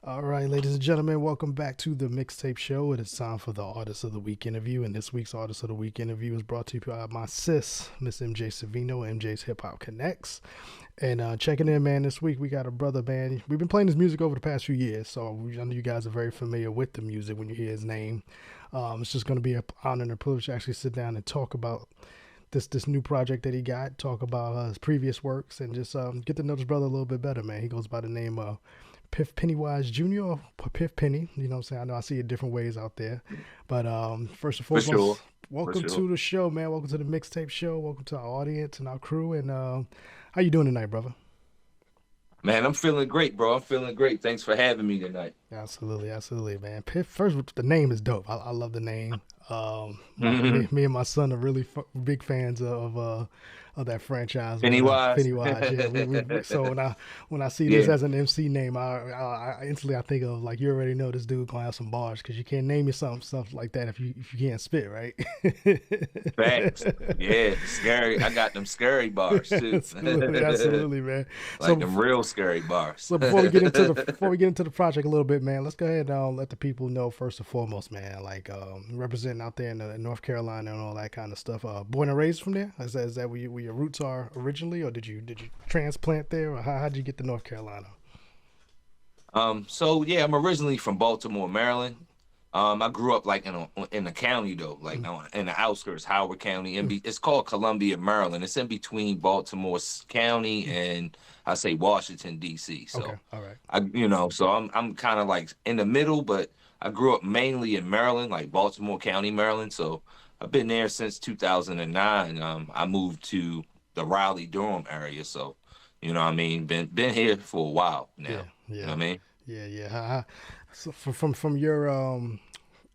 All right, ladies and gentlemen, welcome back to the Mixtape Show. It is time for the Artist of the Week interview, and this week's Artist of the Week interview is brought to you by my sis, Miss MJ Savino, MJ's Hip Hop Connects. And checking in, man, this week we got a brother, man. We've been playing his music over the past few years, so I know you guys are very familiar with the music when you hear his name. It's just going to be an honor and a privilege to actually sit down and talk about this new project that he got, talk about his previous works, and just get to know this brother a little bit better, man. He goes by the name of Piff Pennywise Jr. or Piff Penny. You know what I'm saying? I know I see it different ways out there. But first and For foremost, sure. For welcome sure. to the show, man. Welcome to the Mixtape Show. Welcome to our audience and our crew. And how you doing tonight, brother? Man, I'm feeling great, bro. I'm feeling great. Thanks for having me tonight. Absolutely, absolutely, man. Piff, first, the name is dope. I love the name. Mhm. Me and my son are really big fans of that franchise, man. Pennywise. Pennywise, yeah. So when I see this Yeah. as an MC name, I instantly I think of like you already know this dude gonna have some bars because you can't name me something stuff like that if you can't spit, right? Facts. Yeah. Scary. I got them scary bars too. Absolutely, absolutely, man. Like So them real scary bars. So before we get into the project a little bit, man, let's go ahead and let the people know first and foremost, man. Like representing out there in North Carolina and all that kind of stuff. Born and raised from there? Is that where your roots are originally, or did you transplant there, or how'd you get to North Carolina? So yeah, I'm originally from Baltimore, Maryland. I grew up like in the county though, like Mm, in the outskirts, Howard County. mm, It's called Columbia, Maryland. It's in between Baltimore County mm. and I say Washington D.C. Okay, So all right. I'm kind of like in the middle, but I grew up mainly in Maryland, like Baltimore County, Maryland. So I've been there since 2009. I moved to the Raleigh Durham area, so what I mean, been here for a while Yeah, now. You know yeah, what I mean? yeah. So from your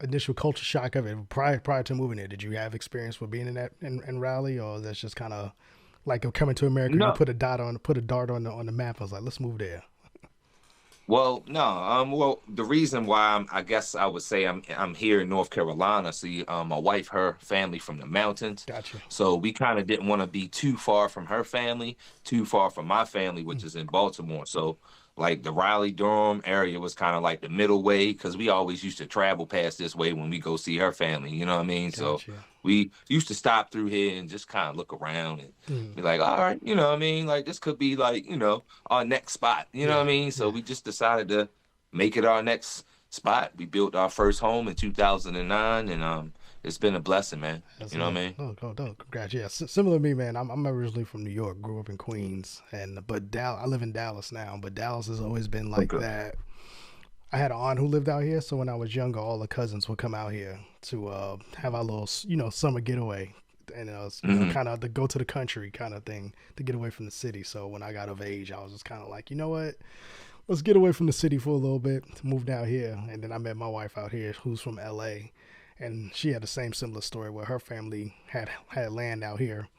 initial culture shock of it prior to moving there, did you have experience with being in Raleigh, or that's just kind of like coming to America? You No. put a dart on the map. I was like, let's move there. Well, no. Well, the reason why I guess I would say I'm here in North Carolina. See, my wife, her family from the mountains, Gotcha. so we kind of didn't want to be too far from her family, too far from my family, Mm, which is in Baltimore. So, like the Raleigh Durham area was kind of like the middle way because we always used to travel past this way when we go see her family. You know what I mean? So gotcha. we used to stop through here and just kind of look around and Mm, be like, all right, you know what I mean? Like this could be like, our next spot. You know yeah, what I mean? So yeah. we just decided to make it our next spot. We built our first home in 2009 and it's been a blessing, man. That's You know what I lit. mean? Oh, congrats. Yeah, similar to me, man. I'm originally from New York, grew up in Queens, and I live in Dallas now. But Dallas has always been like Okay. that. I had an aunt who lived out here, so when I was younger, all the cousins would come out here to have our little, summer getaway, and it was, Hmm. kind of to go to the country kind of thing to get away from the city. So when I got of age, I was just kind of like, you know what, let's get away from the city for a little bit, moved out here, and then I met my wife out here, who's from LA, and she had the same similar story where her family had land out here,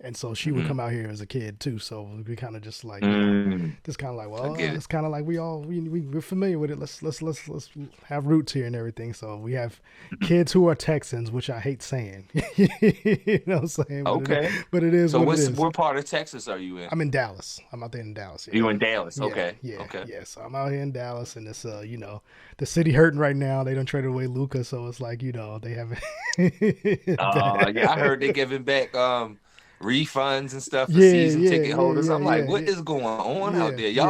and so she would Hmm. come out here as a kid too. So we kind of just like, Mm, just kind of like, I well, get it. it's kind of like we're familiar with it. Let's have roots here and everything. So we have kids who are Texans, which I hate saying. You know what I'm saying? Okay. But it is So what it is. what part of Texas are you in? I'm in Dallas. I'm out there in Dallas. Yeah. You in Dallas? Yeah, Okay. yeah, Okay. yeah. So I'm out here in Dallas, and it's the city hurting right now. They don't trade away Luca, so it's like they haven't. Yeah, I heard they giving back refunds and stuff for Yeah, season yeah, ticket yeah, holders. yeah, I'm like, yeah, what is going on out yeah, there? yeah,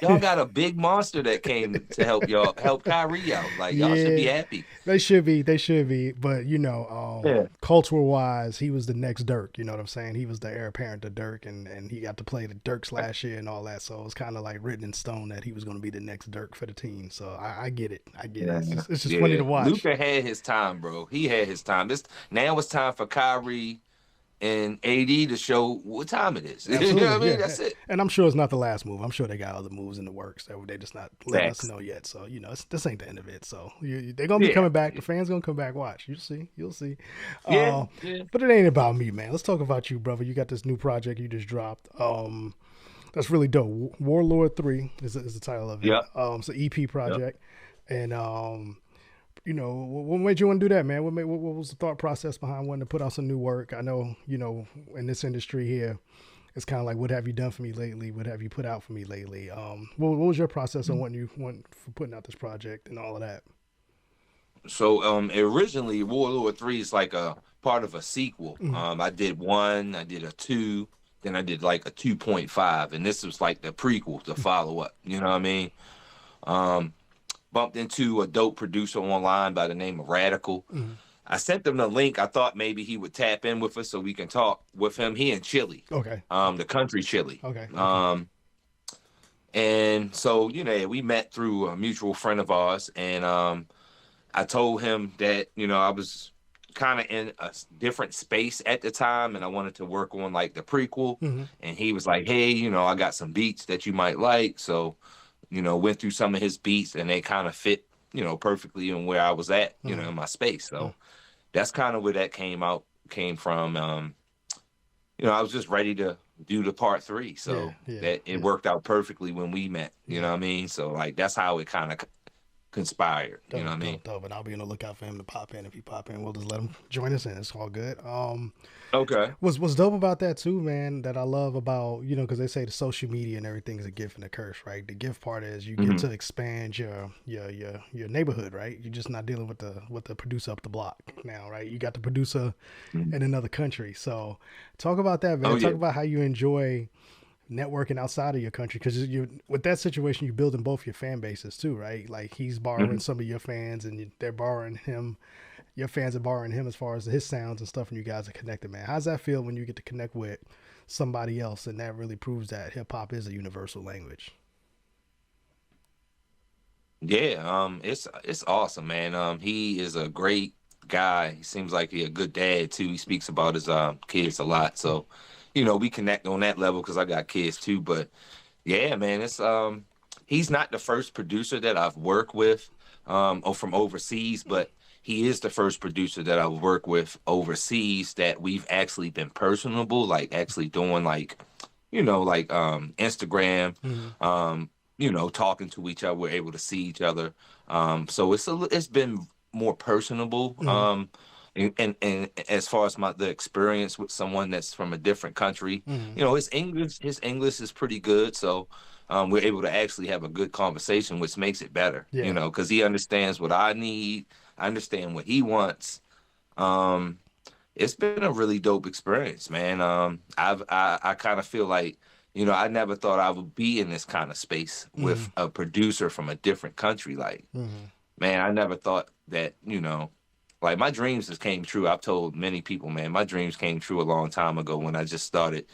Y'all yeah. got a big monster that came to help Kyrie out. Like y'all should be Yeah, happy. they should be. They should be. But Yeah. cultural wise, he was the next Dirk. You know what I'm saying? He was the heir apparent to Dirk, and he got to play the Dirks last year and all that. So it was kind of like written in stone that he was going to be the next Dirk for the team. So I get it. I get it. Yeah. It's just funny Yeah. to watch. Luca had his time, bro. He had his time. This now it's time for Kyrie and AD to show what time it is. You know Absolutely, what I mean? yeah. That's it. And I'm sure it's not the last move. I'm sure they got other moves in the works that they're just not letting us Facts. know yet. So this ain't the end of it. So they're gonna be Yeah. coming back. The fans gonna come back. Watch, you'll see. Yeah. Uh, Yeah. but it ain't about me, man. Let's talk about you, brother. You got this new project you just dropped. That's really dope. Warlord 3 is the title of it. Yep. It's an EP Yep. project, and what made you want to do that, man? What was the thought process behind wanting to put out some new work? I know, in this industry here, it's kind of like, what have you done for me lately? What have you put out for me lately? What was your process on what you want for putting out this project and all of that? So originally World War Three is like a part of a sequel. Mm-hmm. I did one, I did a two, then I did like a 2.5, and this was like the prequel, the follow up. You know what I mean? Um, Bumped into a dope producer online by the name of Radikal. Mm-hmm. I sent him the link. I thought maybe he would tap in with us so we can talk with him. He in Chile, Okay. the country Chile. Okay. Okay. And so, we met through a mutual friend of ours, and I told him that, I was kind of in a different space at the time and I wanted to work on like the prequel. Mm-hmm. And he was like, hey, I got some beats that you might like. So, went through some of his beats and they kind of fit, perfectly in where I was at, in my space. So that's kind of where that came from. I was just ready to do the part three. So that it worked out perfectly when we met, you know what I mean? So like, that's how it kind of conspired. Dope, You know what I mean? dope. And I'll be on the lookout for him to pop in. If he pop in, we'll just let him join us in. It's all good. Okay. What's dope about that too, man, that I love about, because they say the social media and everything is a gift and a curse, right? The gift part is you get to expand your neighborhood, right? You're just not dealing with the producer up the block now, right? You got the producer in another country. So talk about that, man. Talk about how you enjoy networking outside of your country, because you with that situation you're building both your fan bases too, right? Like he's borrowing some of your fans and they're borrowing him, your fans are borrowing him as far as his sounds and stuff, and you guys are connected, man. How's that feel when you get to connect with somebody else and that really proves that hip-hop is a universal language? Yeah, it's awesome, man. He is a great guy. He seems like he a good dad too. He speaks about his kids a lot. So, we connect on that level because I got kids too. But yeah, man, it's he's not the first producer that I've worked with or from overseas, but he is the first producer that I've worked with overseas that we've actually been personable, like actually doing like, Instagram, talking to each other. We're able to see each other. So it's been more personable. And as far as the experience with someone that's from a different country, his English is pretty good. So we're able to actually have a good conversation, which makes it better, because he understands what I need. I understand what he wants. It's been a really dope experience, man. I kind of feel like, I never thought I would be in this kind of space with a producer from a different country. Like, man, I never thought that, like my dreams just came true. I've told many people, man, my dreams came true a long time ago when I just started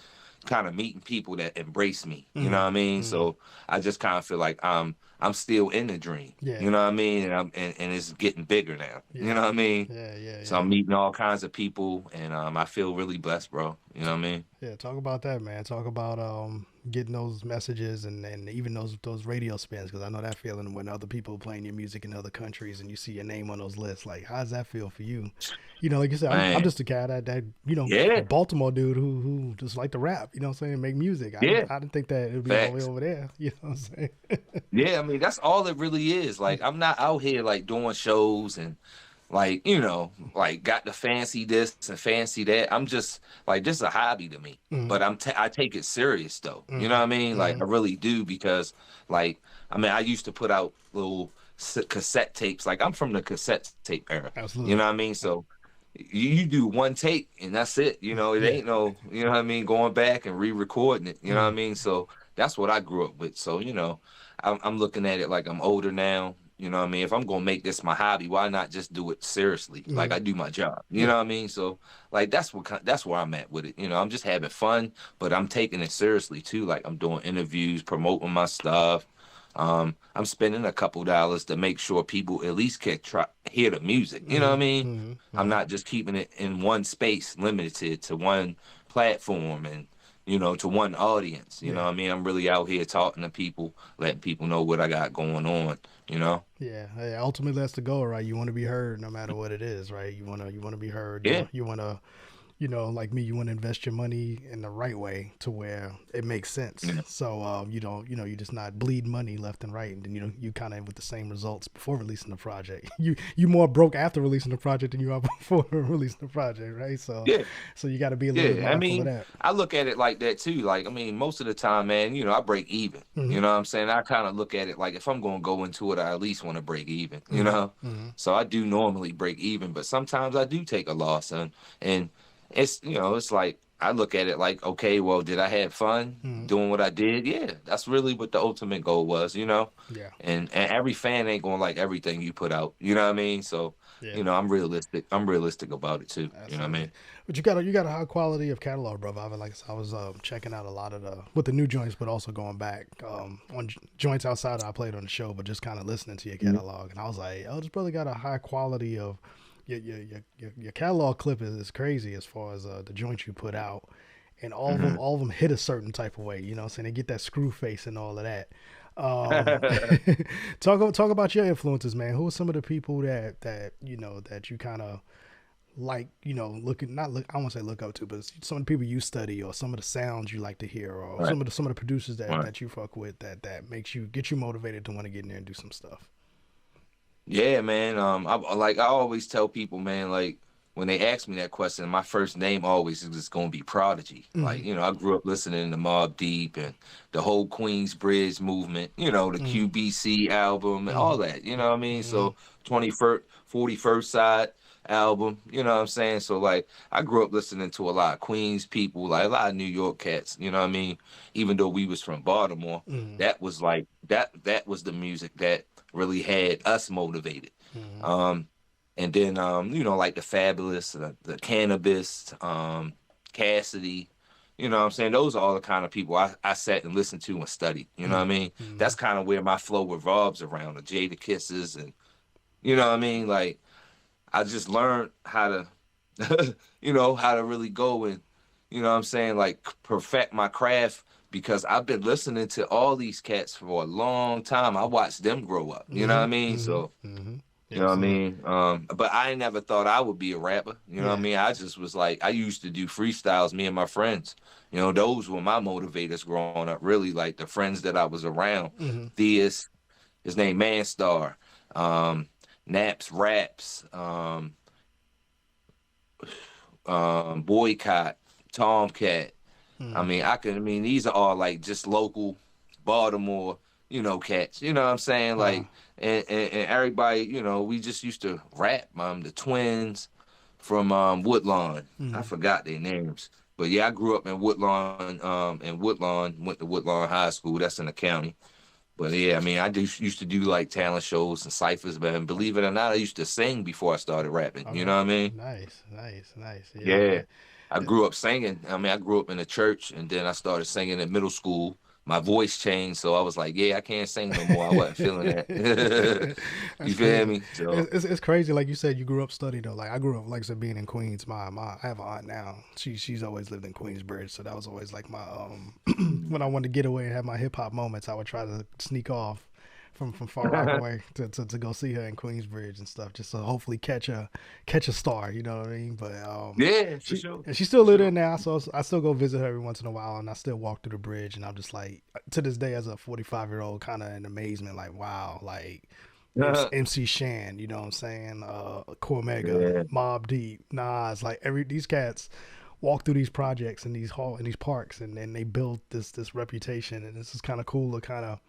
kind of meeting people that embrace me. You know what I mean? So I just kind of feel like I'm still in the dream. You know what I mean? And it's getting bigger now. You know what I mean? So I'm meeting all kinds of people and I feel really blessed, bro. You know what I mean? Yeah, talk about that, man. Talk about getting those messages and even those radio spins, because I know that feeling when other people are playing your music in other countries and you see your name on those lists. Like, how does that feel for you? Like you said, I'm just a guy that Baltimore dude who just like to rap. You know what I'm saying? Make music. I didn't think that it would be all the way over there. You know what I'm saying? Yeah, I mean that's all it really is. Like I'm not out here like doing shows and like, like got the fancy this and fancy that. I'm just like, this is a hobby to me, but I take it serious though. You know what I mean? Like I really do, because like, I mean, I used to put out little cassette tapes. Like I'm from the cassette tape era. Absolutely. You know what I mean? So you do one take and that's it. It ain't no, you know what I mean, going back and re-recording it. You know what I mean? So that's what I grew up with. So, I'm looking at it like I'm older now. You know what I mean? If I'm gonna make this my hobby, why not just do it seriously? Like I do my job. You know what I mean? So like that's where I'm at with it. I'm just having fun, but I'm taking it seriously too. Like I'm doing interviews, promoting my stuff. I'm spending a couple dollars to make sure people at least can hear the music. You know what I mean? I'm not just keeping it in one space, limited to one platform and to one audience. You know what I mean? I'm really out here talking to people, letting people know what I got going on. Yeah. Hey, ultimately that's the goal, right? You want to be heard no matter what it is, right? You want to be heard. Yeah. You want to like me, you want to invest your money in the right way to where it makes sense. Yeah. So you don't, you're just not bleed money left and right, and then you kind of with the same results before releasing the project. You more broke after releasing the project than you are before releasing the project, right? So Yeah. you got to be a little bit Yeah. I mindful of mean, that. I look at it like that too. Like, I mean, most of the time, man, I break even. Mm-hmm. You know what I'm saying? I kind of look at it like if I'm going to go into it, I at least want to break even, Mm-hmm. Mm-hmm. So I do normally break even, but sometimes I do take a loss. And it's like, I look at it like, okay, well, did I have fun Mm-hmm. doing what I did? Yeah, that's really what the ultimate goal was. Yeah. And every fan ain't gonna like everything you put out. You know what I mean? So, Yeah. I'm realistic. I'm realistic about it too. You know what I Absolutely. mean? But you got a high quality of catalog, brother. I was checking out a lot of the with the new joints, but also going back on joints outside I played on the show, but just kind of listening to your catalog, and I was like, oh, this brother got a high quality of your catalog clip is crazy as far as the joints you put out, and Mm-hmm. all of them hit a certain type of way. You know, what I'm saying they get that screw face and all of that. Um, talk about your influences, man. Who are some of the people that you kind of like, looking not look I won't say look up to, but some of the people you study, or some of the sounds you like to hear, or Right. some of the producers that Right. that you fuck with that makes you get you motivated to want to get in there and do some stuff. Yeah, man. I always tell people, man, like when they ask me that question, my first name always is just gonna be Prodigy. Mm-hmm. Like, I grew up listening to Mobb Deep and the whole Queensbridge movement, the Mm-hmm. QBC album and all that, you know what I mean? Mm-hmm. So 21st, 41st side album, you know what I'm saying? So like I grew up listening to a lot of Queens people, like a lot of New York cats, you know what I mean? Even though we was from Baltimore, Mm-hmm. that was like that was the music that really had us motivated. Mm-hmm. Um, and then like the Fabulous, the Cannabis, Cassidy, you know what I'm saying? Those are all the kind of people I sat and listened to and studied. You know what I mean? Mm-hmm. That's kind of where my flow revolves around, the Jada Kisses, and you know what I mean? Like I just learned how to how to really go and what I'm saying, like perfect my craft because I've been listening to all these cats for a long time. I watched them grow up. You know what Mm-hmm. I mean? Mm-hmm. So, Mm-hmm. you know what I Absolutely. mean? But I never thought I would be a rapper. You know what I Yeah. mean? I just was like, I used to do freestyles, me and my friends. Those were my motivators growing up, really, like the friends that I was around. Mm-hmm. Theus, his name Manstar, um, Naps Raps, Boycott, Tomcat. Mm-hmm. I mean, these are all like just local Baltimore, cats. You know what I'm saying? Uh, Like, and everybody, we just used to rap. The twins from Woodlawn. I mm-hmm. forgot their names. But yeah, I grew up in Woodlawn, went to Woodlawn High School. That's in the county. But yeah, I mean, I just used to do like talent shows and ciphers, man. Believe it or not, I used to sing before I started rapping. You Okay. know what I mean? Nice. Nice. Nice. Yeah. Yeah. I Yeah. grew up singing. I mean, I grew up in a church and then I started singing in middle school. My voice changed, so I was like, yeah, I can't sing no more. I wasn't feeling that. You That's feel crazy. me? So, It's crazy. Like you said, you grew up studying though. Like I grew up, like I said, being in Queens. I have an aunt now. She's always lived in Queensbridge, so that was always like my when I wanted to get away and have my hip hop moments, I would try to sneak off from Far Rockaway to go see her in Queensbridge and stuff, just to hopefully catch a star. You know what I mean? But yeah, for she sure. and she still For live there sure. now, so I still go visit her every once in a while, and I still walk through the bridge, and I'm just like, to this day, as a 45-year-old, kind of in amazement, like wow, like MC Shan, you know what I'm saying? Cormega, Yeah. Mob Deep, Nas, like these cats walk through these projects and these parks, and then they build this reputation, and this is kind of cool to kind of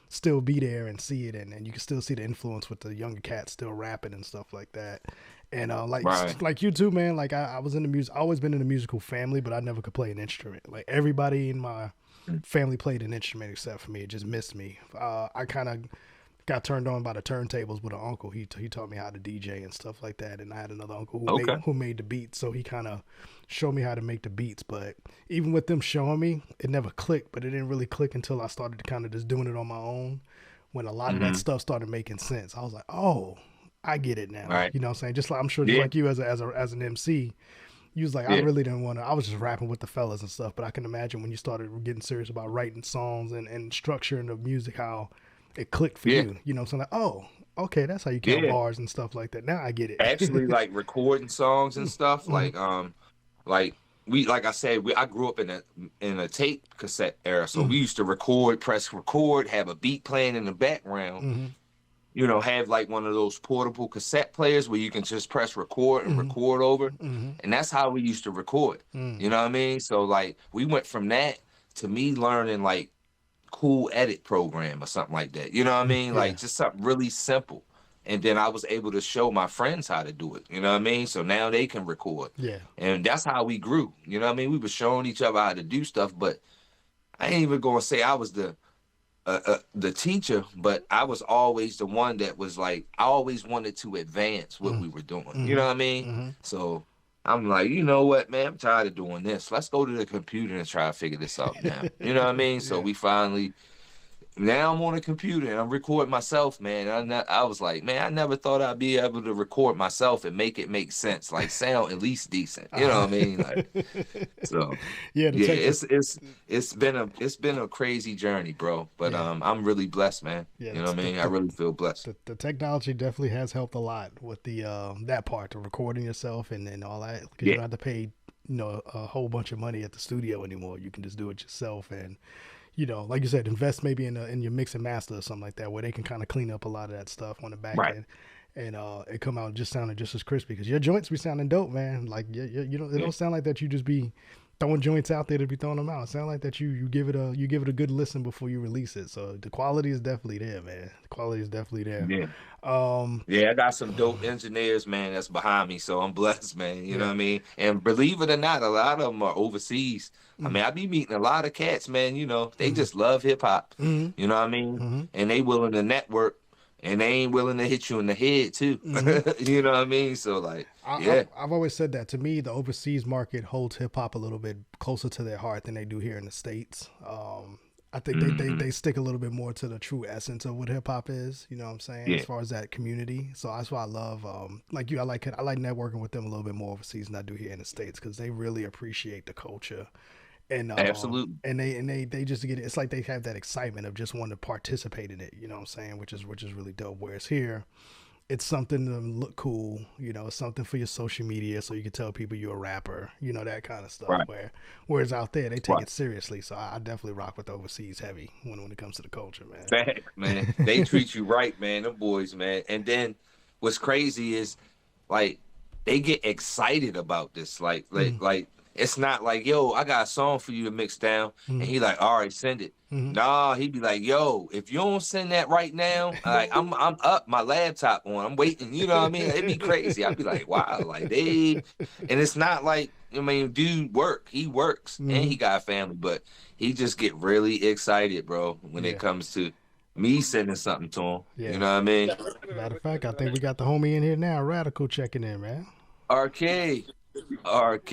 still be there and see it, and you can still see the influence with the younger cats still rapping and stuff like that. And Right. like you too, man. Like I was in the music, I always been in a musical family, but I never could play an instrument. Like everybody in my family played an instrument except for me. It just missed me. I kind of got turned on by the turntables with an uncle. He taught me how to DJ and stuff like that. And I had another uncle Okay. who made the beats, so he kind of showed me how to make the beats. But even with them showing me, it never clicked. But it didn't really click until I started kind of just doing it on my own. When a lot of that Hmm. stuff started making sense, I was like, oh, I get it now. Right. You know what I'm saying? Just like I'm sure, just Yeah. like you as an MC, you was like, I Yeah. really didn't want to. I was just rapping with the fellas and stuff. But I can imagine when you started getting serious about writing songs and structuring the music, how it clicked for Yeah. you. You know, so I'm like, oh, okay, that's how you count Yeah. bars and stuff like that. Now I get Actually, it. like recording songs and stuff, Mhm. like like like I said, I grew up in a tape cassette era, so we used to record, press record, have a beat playing in the background. You know, have like one of those portable cassette players where you can just press record and record over. And that's how we used to record. You know what I mean? So like we went from that to me learning like cool edit program or something like that. You know what I mean? Like just something really simple. And then I was able to show my friends how to do it. You know what I mean? So now they can record. Yeah. And that's how we grew. You know what I mean? We were showing each other how to do stuff, but I ain't even gonna say I was the teacher, but I was always the one that was like, I always wanted to advance what we were doing. You know what I mean? So I'm like, you know what, man, I'm tired of doing this. Let's go to the computer and try to figure this out now. You know what I mean? So we finally, now I'm on a computer and I'm recording myself, man. I was like, man, I never thought I'd be able to record myself and make it make sense, like sound at least decent. You know what I mean? Like, so it's been a crazy journey, bro. But I'm really blessed, man. You know what I mean? I really feel blessed. The technology definitely has helped a lot with the that part, the recording yourself and all that, because you don't have to pay a whole bunch of money at the studio anymore. You can just do it yourself and. You know, like you said, invest maybe in your mix and master or something like that, where they can kind of clean up a lot of that stuff on the back end, and it come out just sounding just as crispy. Because your joints be sounding dope, man. Like you don't, it don't sound like that you just be throwing joints out there to be throwing them out. It sound like that you give it a good listen before you release it. So the quality is definitely there, man. The quality is definitely there. Yeah. I got some dope engineers, man, that's behind me. So I'm blessed, man. You know what I mean? And believe it or not, a lot of them are overseas. I mean, I be meeting a lot of cats, man. You know, they just love hip hop. You know what I mean? And they willing to network, and they ain't willing to hit you in the head too. You know what I mean? So like, I've always said that. To me, the overseas market holds hip hop a little bit closer to their heart than they do here in the States. I think they stick a little bit more to the true essence of what hip hop is. You know what I'm saying? As far as that community. So that's why I love like you. I like networking with them a little bit more overseas than I do here in the States, because they really appreciate the culture. And absolutely, and they just get it. It's like they have that excitement of just wanting to participate in it. You know what I'm saying? Which is really dope. Whereas here, it's something to look cool. You know, it's something for your social media, so you can tell people you're a rapper. You know, that kind of stuff. Whereas out there, they take it seriously. So I definitely rock with overseas heavy when it comes to the culture, man. Fact, man. They treat you right, man. Them boys, man. And then what's crazy is like they get excited about this, like. It's not like, yo, I got a song for you to mix down. And he like, all right, send it. Nah, he be like, yo, if you don't send that right now, like I'm up, my laptop on, I'm waiting. You know what I mean? It'd be crazy. I'd be like, wow, like and it's not like, I mean, dude he works and he got a family, but he just get really excited, bro, when it comes to me sending something to him. You know what I mean? Matter of fact, I think we got the homie in here now, Radikal, checking in, man. RK. What's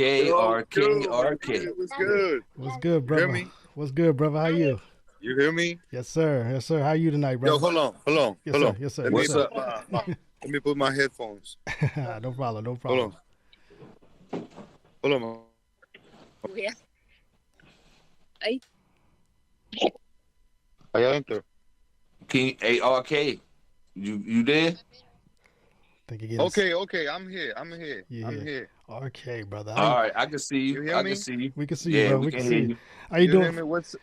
good? What's good, brother? Hear me? What's good, brother? How you? You hear me? Yes, sir. Yes, sir. How you tonight, brother? Yo, hold on. Yes, sir. Yes, sir. Let me put my headphones. No problem. Hold on. Yeah. Ahí. Allá adentro. Hey, RK, you there? Okay. I'm here. Yeah. I'm here. RK, brother. All right, I can see you. You hear me? Can see you. We can see you, bro. We can see you. How you You doing? hear me? What's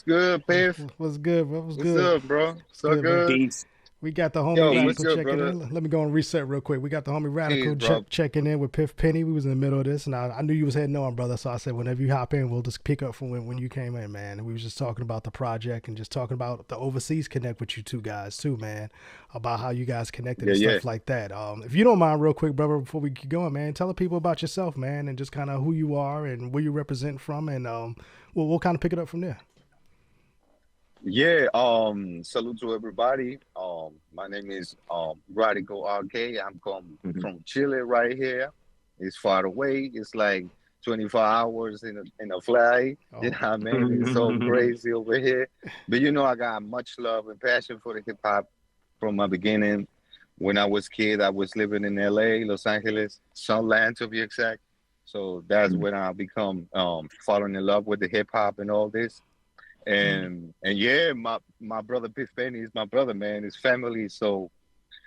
good, Piff? What's good, bro? What's What's good? up, bro? Good, So good. Peace. We got the homie Yo, what's Radikal good, checking brother? in. Let me go and reset real quick. We got the homie Radikal Peace, bro. checking in with Piff Penny. We was in the middle of this, and I knew you was heading on, brother. So I said, whenever you hop in, we'll just pick up from when you came in, man. And we was just talking about the project and just talking about the overseas connect with you two guys too, man. About how you guys connected and stuff like that. If you don't mind, real quick, brother, before we keep going, man, tell the people about yourself, man, and just kind of who you are and where you represent from, and we'll kind of pick it up from there. Yeah, salute to everybody. My name is Radikal RK. I'm from Chile right here. It's far away. It's like 24 hours in a flight. You know what I mean? It's so crazy over here. But you know, I got much love and passion for the hip hop from my beginning. When I was a kid, I was living in LA, Los Angeles, Sunland to be exact. So that's when I become falling in love with the hip hop and all this. And yeah, my brother Piff Penny is my brother, man. His family. So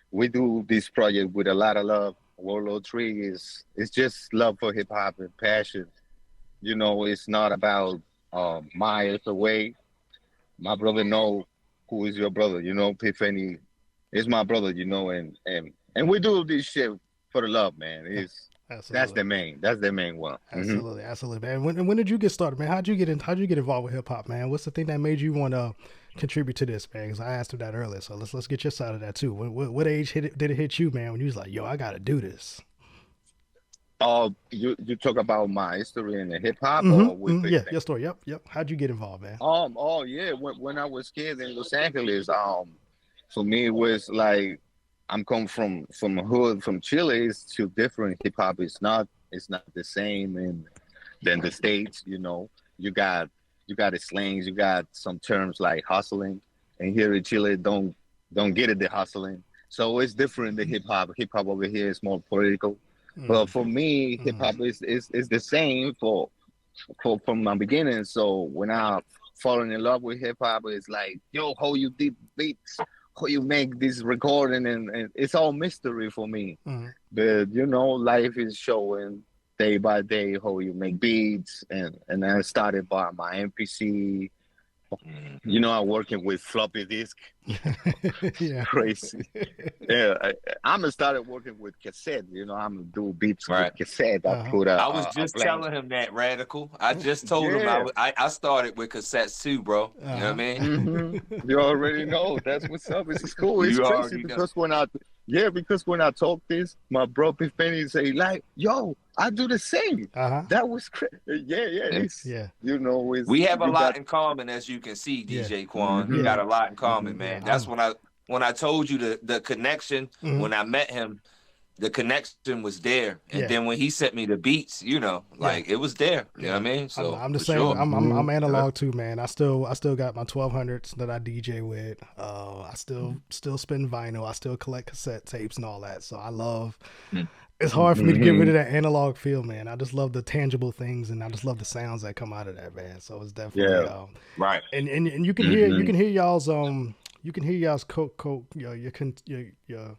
we do this project with a lot of love World War III is it's just love for hip hop and passion. You know, it's not about miles away. My brother know who is your brother. You know, Piff Penny is my brother. You know, and we do this shit for the love, man. It's Absolutely. that's the main one. Absolutely, absolutely, man. When did you get started, man? How'd you get involved with hip hop, man? What's the thing that made you want to contribute to this, man? Because I asked him that earlier, so let's get your side of that too. What age did it hit you, man? When you was like, yo, I got to do this. Oh, you talk about my history in the hip hop or with Piff Yeah, Penny? your story. Yep. How'd you get involved, man? Oh yeah, when I was kid in Los Angeles, for me it was like I'm come from a hood from Chile. It's too different. Hip hop it's not the same in than the States. You know, you got the slangs, you got some terms like hustling, and here in Chile don't get it the hustling. So it's different. The hip hop over here is more political. But for me, hip hop is the same for from my beginning. So when I falling in love with hip hop, it's like, yo, how you deep beats, how you make this recording, and it's all mystery for me. But you know, life is showing day by day how you make beats, and I started by my MPC. You know, I'm working with floppy disk. Yeah. Crazy. Yeah, I'm gonna start working with cassette. You know, I'm gonna do beats Right. with cassette. I put I was a just blank. telling him that, Radical. I just told him Yeah. I started with cassettes too, bro. You know what I mean? You already know that's what's up. It's cool. It's You crazy already know. because when I talk this, my bro Piff Penny say like, "Yo, I do the same." That was crazy. Yeah. It's you know, it's We have a you lot got in common, as you can see, Yeah. DJ Quan. We got a lot in common, man. That's when I told you the connection. When I met him, the connection was there, and then when he sent me the beats, you know, like it was there. You know what I mean? So I'm the for same. sure. I'm analog too, man. I still got my 1200s that I DJ with. I still spin vinyl. I still collect cassette tapes and all that. So I love. It's hard for me to get rid of that analog feel, man. I just love the tangible things, and I just love the sounds that come out of that, man. So it's definitely right. And you can hear y'all's your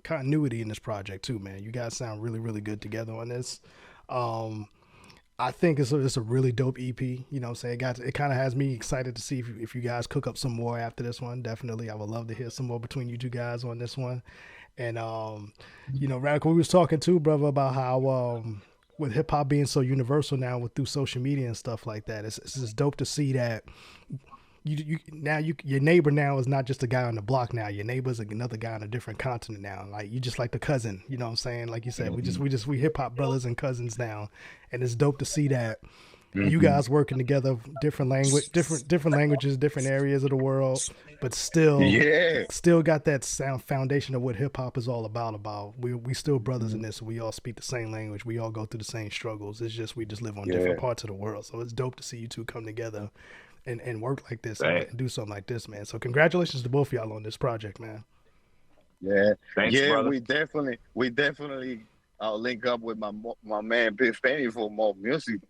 continuity in this project too, man. You guys sound really, really good together on this. I think it's a really dope EP. You know what I'm saying? It kind of has me excited to see if you guys cook up some more after this one. Definitely. I would love to hear some more between you two guys on this one. And, you know, Radikal, we was talking too, brother, about how with hip hop being so universal now through social media and stuff like that, it's just dope to see that your neighbor now is not just a guy on the block now. Your neighbor's another guy on a different continent now. Like you just like the cousin, you know what I'm saying? Like you said, we hip hop brothers and cousins now. And it's dope to see that you guys working together, different languages, different areas of the world, but still got that sound foundation of what hip hop is all about. We still brothers in this. We all speak the same language. We all go through the same struggles. It's just we just live on different parts of the world. So it's dope to see you two come together and work like this and do something like this, man. So congratulations to both of y'all on this project, man. Yeah. Thanks, brother. We definitely link up with my man Piff Penny for more music.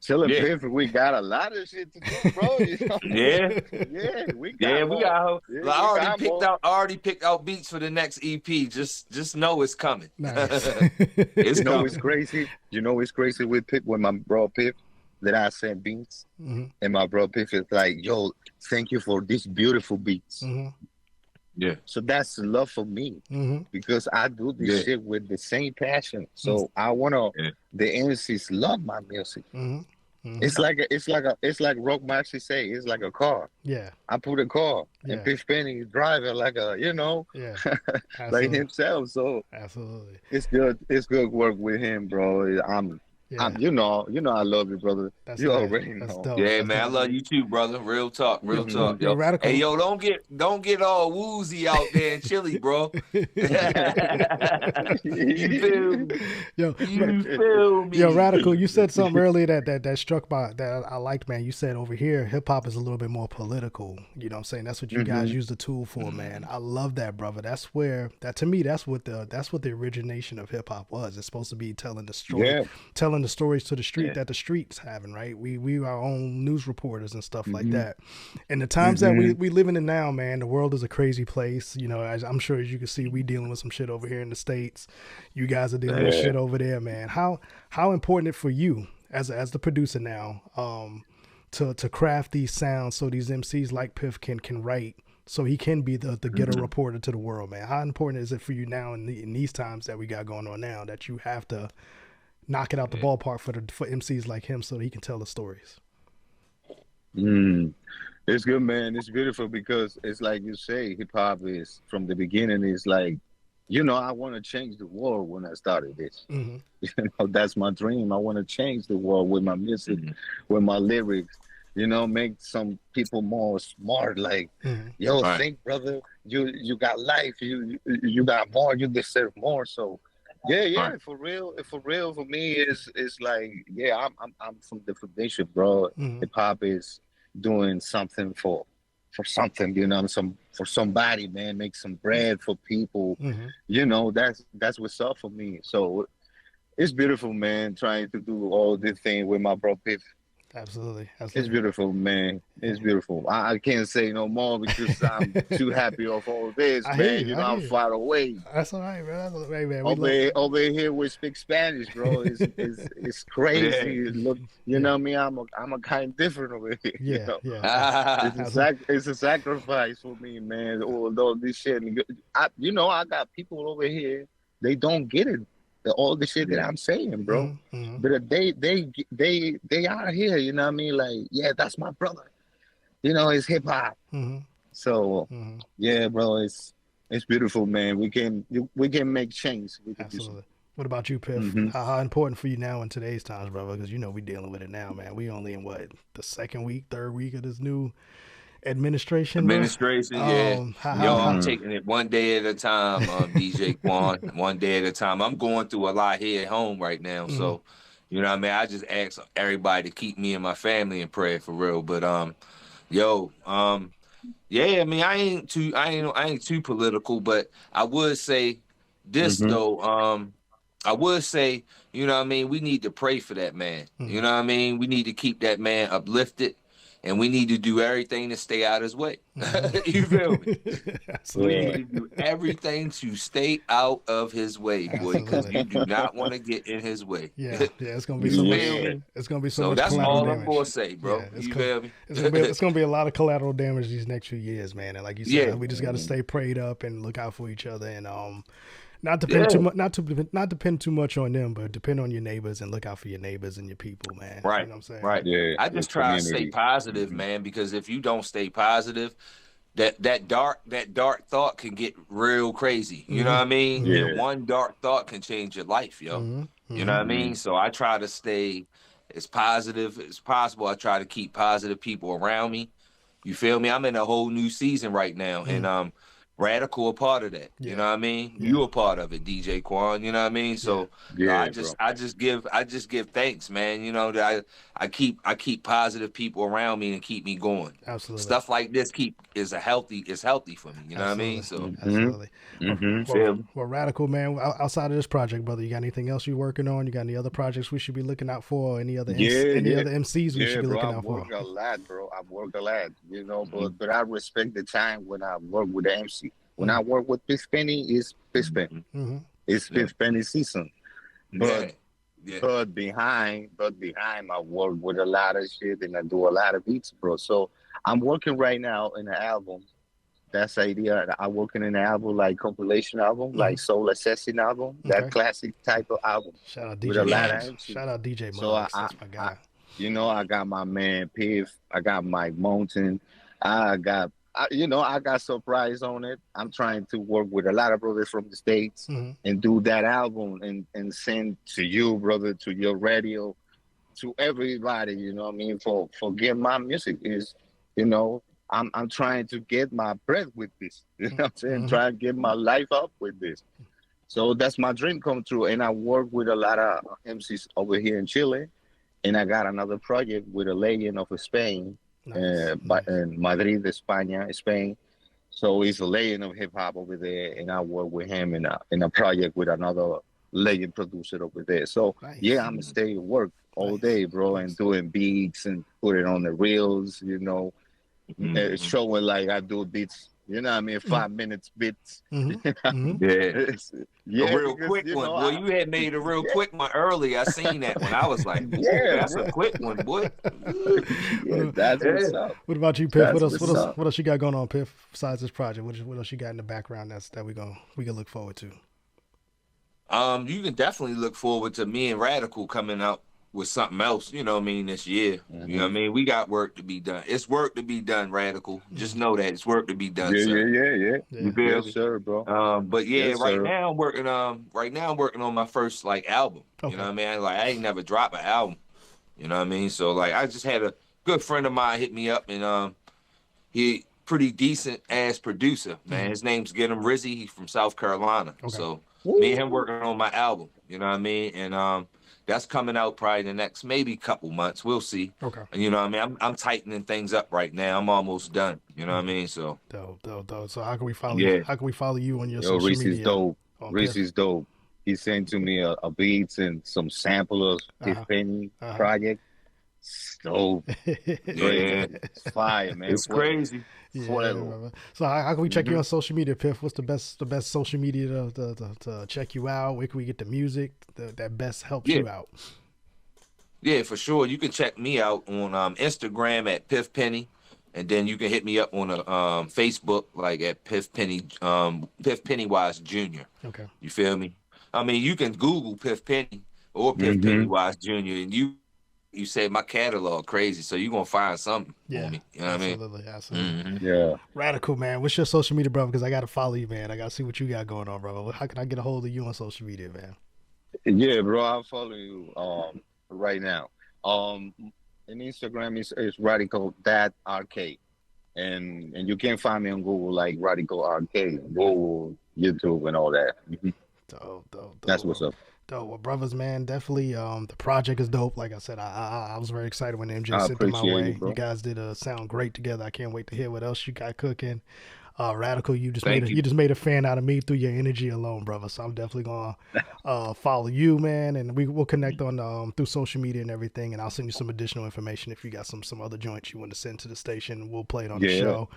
Chilling Piff, we got a lot of shit to do, bro. You know? We got I already picked out beats for the next EP. Just know it's coming. Nice. You know it's crazy. You know it's crazy with Piff, with my bro Piff, that I sent beats, and my bro Piff is like, "Yo, thank you for these beautiful beats." Yeah. So that's love for me because I do this shit with the same passion. So I wanna the MCs love my music. It's like Rock Maxi say, it's like a car. Yeah. I put a car and Piff Penny is driving like a, you know, like himself. So absolutely, it's good. It's good work with him, bro. I'm you know, I love you, brother. You already know. Yeah, man, I love you too, brother. Real talk, yo. Radikal. Hey, yo, don't get all woozy out there in Chile, bro. You feel me? You feel me? Yo, Radikal, you said something earlier that struck that I liked, man. You said over here, hip hop is a little bit more political. You know what I'm saying? That's what you guys use the tool for, man. I love that, brother. That's to me, that's what the origination of hip hop was. It's supposed to be telling the story, telling telling the stories to the street that the streets having, right? We are our own news reporters and stuff like that. And the times that we living in now, man, the world is a crazy place. You know, as I'm sure as you can see, we dealing with some shit over here in the States. You guys are dealing with shit over there, man. How important it for you as the producer now, to craft these sounds so these MCs like Piff can write, so he can be the ghetto reporter to the world, man. How important is it for you now in these times that we got going on now, that you have to knock it out the ballpark for MCs like him so that he can tell the stories? It's good, man. It's beautiful because it's like you say, hip hop is from the beginning is like, you know, I want to change the world when I started this. You know, that's my dream. I want to change the world with my music, with my lyrics. You know, make some people more smart. Like, yo, think, brother, you got life. You got more. You deserve more. So, yeah, for real. For me, it's like, yeah, I'm from the foundation, bro. Hip hop is doing something for something, you know, for somebody, man. Make some bread for people. You know, that's what's up for me. So it's beautiful, man. Trying to do all this thing with my bro Piff. Absolutely. It's beautiful, man. It's beautiful. I can't say no more because I'm too happy of all this, man. You know, I'm far away. That's all right, bro. That's all right, man. Over here we speak Spanish, bro. It's crazy. Look, you know me. I'm a kind different over here. Yeah, you know? It's a sacrifice for me, man. All this shit. I got people over here. They don't get it. All the shit that I'm saying, bro. But they are here, you know what I mean? Like, yeah, that's my brother. You know, it's hip hop. So yeah, bro, it's beautiful, man. We can make change. Absolutely. What about you, Piff? How important for you now in today's times, brother? Because you know we dealing with it now, man. We only in the third week of this new administration, yeah. I'm taking it one day at a time, DJ Quan. One day at a time. I'm going through a lot here at home right now, so you know what I mean. I just ask everybody to keep me and my family in prayer for real. But yeah, I mean, I ain't too political, but I would say this though. I would say, you know what I mean, we need to pray for that man. You know what I mean? We need to keep that man uplifted. And we need to do everything to stay out his way. You feel me? We need to do everything to stay out of his way, boy, because you do not want to get in his way. Yeah, it's gonna be so much. It's gonna be so much. That's collateral all damage. I'm gonna say, bro. You feel me? It's gonna be a lot of collateral damage these next few years, man. And like you said, we just got to stay prayed up and look out for each other, and not depend too much, not depend too much on them, but depend on your neighbors and look out for your neighbors and your people, man. Right. You know what I'm saying? Right. Yeah. I just try to stay positive, man, because if you don't stay positive, that dark thought can get real crazy. You know what I mean? Yeah. And one dark thought can change your life, yo. You know what I mean? So I try to stay as positive as possible. I try to keep positive people around me. You feel me? I'm in a whole new season right now, and Radikal a part of that. You know what I mean? You a part of it, DJ Quan. You know what I mean? So I just give thanks, man. You know, that I keep positive people around me and keep me going. Absolutely. Stuff like this is healthy for me. You know what I mean? So absolutely. Well, Radikal, man. Outside of this project, brother, you got anything else you working on? You got any other projects we should be looking out for? Or any other other MCs we should be looking out for? I work a lot, bro. I work a lot, you know, but I respect the time when I work with the MC. When I work with Piff Penny, it's Piff Penny. It's Piff Penny season. But behind, I work with a lot of shit and I do a lot of beats, bro. So I'm working right now in an album. That's the idea. I'm working in an album, like compilation album, like Soul Assassin album, that classic type of album. Shout out DJ. Shout out DJ. So that's my guy. You know, I got my man Piff. I got Mike Mountain. I got surprise on it. I'm trying to work with a lot of brothers from the States and do that album and send to you, brother, to your radio, to everybody, you know what I mean, for getting my music is, you know, I'm trying to get my breath with this. You know what I'm saying? Trying to get my life up with this. So that's my dream come true. And I work with a lot of MCs over here in Chile. And I got another project with a legend of Spain. In Madrid, Spain. So he's a legend of hip hop over there, and I work with him in a project with another legend producer over there. So Nice. yeah, I'm gonna stay at work all Nice. day, bro, Nice. and doing beats and put it on the reels, showing like I do beats, you know what I mean, 5 minutes bits. Mm-hmm. Yeah. A real because, quick one. Boy, you had made a real quick one early. I seen that one. I was like, ooh, that's bro. a quick one, boy. Yeah, that's what's up. What about you, Piff? That's What what's up. else you got going on, Piff? Besides this project, what else you got in the background that we can look forward to? You can definitely look forward to me and Radikal coming out with something else, you know what I mean, this year. You know what I mean? We got work to be done. It's work to be done, Radikal. Just know that it's work to be done, sir. Yeah. You feel Yes, me? sir, bro. But yeah, Yes, right sir. now I'm working on my first like album. Okay. You know what I mean? Like I ain't never dropped an album. You know what I mean? So like I just had a good friend of mine hit me up, and he pretty decent ass producer, man. His name's Get Him Rizzy. He's from South Carolina. Okay. So me and him working on my album, you know what I mean? And that's coming out probably the next maybe couple months. We'll see. Okay. And you know what I mean? I'm tightening things up right now. I'm almost done. You know what I mean? So Dope. So how can we follow Yeah. you? How can we follow you on your Yo, social Reese media? is dope. On Reese Piff? is dope. He sent to me a beats and some sample of Piff Penny project. It's dope. Yeah. It's fire, man. It's crazy. Yeah, Fuego. brother. So how can we check you on social media, Piff? What's the best social media to check you out? Where can we get the music that best helps you out? Yeah, for sure. You can check me out on Instagram at Piff Penny, and then you can hit me up on Facebook like at Piff Penny, Piff Pennywise Jr. Okay. You feel me? I mean, you can Google Piff Penny or Piff Pennywise Jr. and you say my catalog crazy, so you're gonna find something for me. You know what I mean? Absolutely. Yeah. Radikal, man. What's your social media, brother? Because I gotta follow you, man. I gotta see what you got going on, brother. How can I get a hold of you on social media, man? Yeah, bro, I'll follow you right now. And Instagram is Radikal.RK. And you can find me on Google like Radikal RK, Google, YouTube, and all that. Dope. That's what's up. Dope. Well, brothers, man, definitely. The project is dope. Like I said, I was very excited when MJ I sent it my appreciate way. you, bro. You guys did sound great together. I can't wait to hear what else you got cooking. Radikal, you just made a fan out of me through your energy alone, brother. So I'm definitely gonna follow you, man, and we'll connect on through social media and everything. And I'll send you some additional information if you got some other joints you want to send to the station. We'll play it on the show.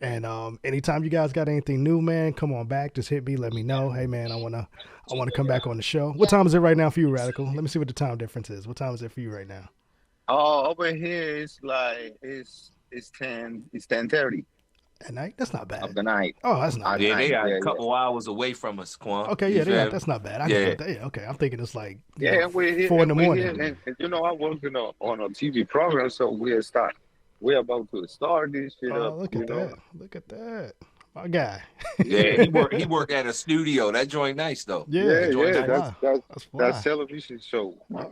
And anytime you guys got anything new, man, come on back. Just hit me, let me know. Hey, man, I wanna come back on the show. What time is it right now for you, Radikal? Let me see what the time difference is. What time is it for you right now? Oh, over here it's like it's 10:30 at night. That's not bad. of the night. Oh, that's not bad. Yeah, they are a couple hours away from us, Quan. Okay, yeah, that's not bad. I can get that. Yeah, okay. I'm thinking it's like we're here 4 in the morning. And I work on a TV program, so we're about to start this shit up. Look at that. Look at that. My guy. Yeah, he worked at a studio. That joint nice though. Yeah. That's television show. My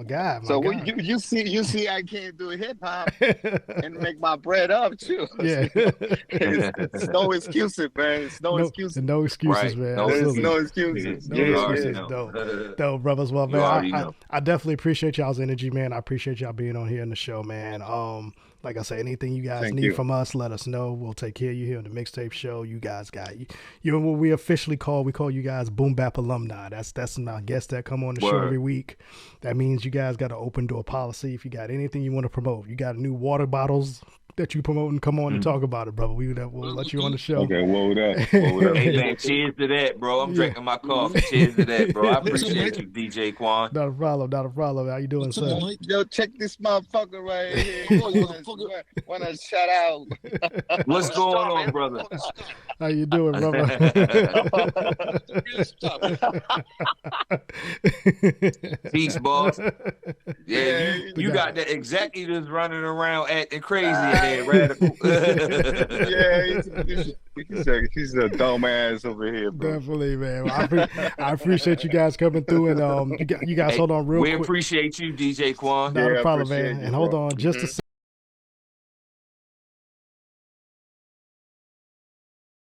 guy. So you see, I can't do hip hop and make my bread up too. Yeah. It's no excuses, man. It's no excuses. No excuses, man. There's no excuses. Dope, brothers. Well, man, I definitely appreciate y'all's energy, man. I appreciate y'all being on here in the show, man. Like I said, anything you guys need from us, let us know. We'll take care of you here on the Mixtape Show. You guys got you what we officially call you guys Boom Bap alumni. That's my guests that come on the show every week. That means you guys got an open door policy. If you got anything you want to promote, you got new water bottles that you promote and come on and talk about it, brother. We'll let you on the show. Okay, whoa, that. Hey man, cheers to that, bro. I'm drinking my coffee. Cheers to that, bro. I appreciate you, DJ Quan. Not a problem. How you doing, sir? Yo, check this motherfucker right here. Want to shout out? What's going on, brother? How you doing, brother? Peace, boss. Yeah, you got the executives running around acting crazy in there, Radikal. He's a dumbass over here, bro. Definitely, man. I appreciate you guys coming through, and you guys hold on real quick. We appreciate you, DJ Quan. Not a problem, man. And hold on just a second.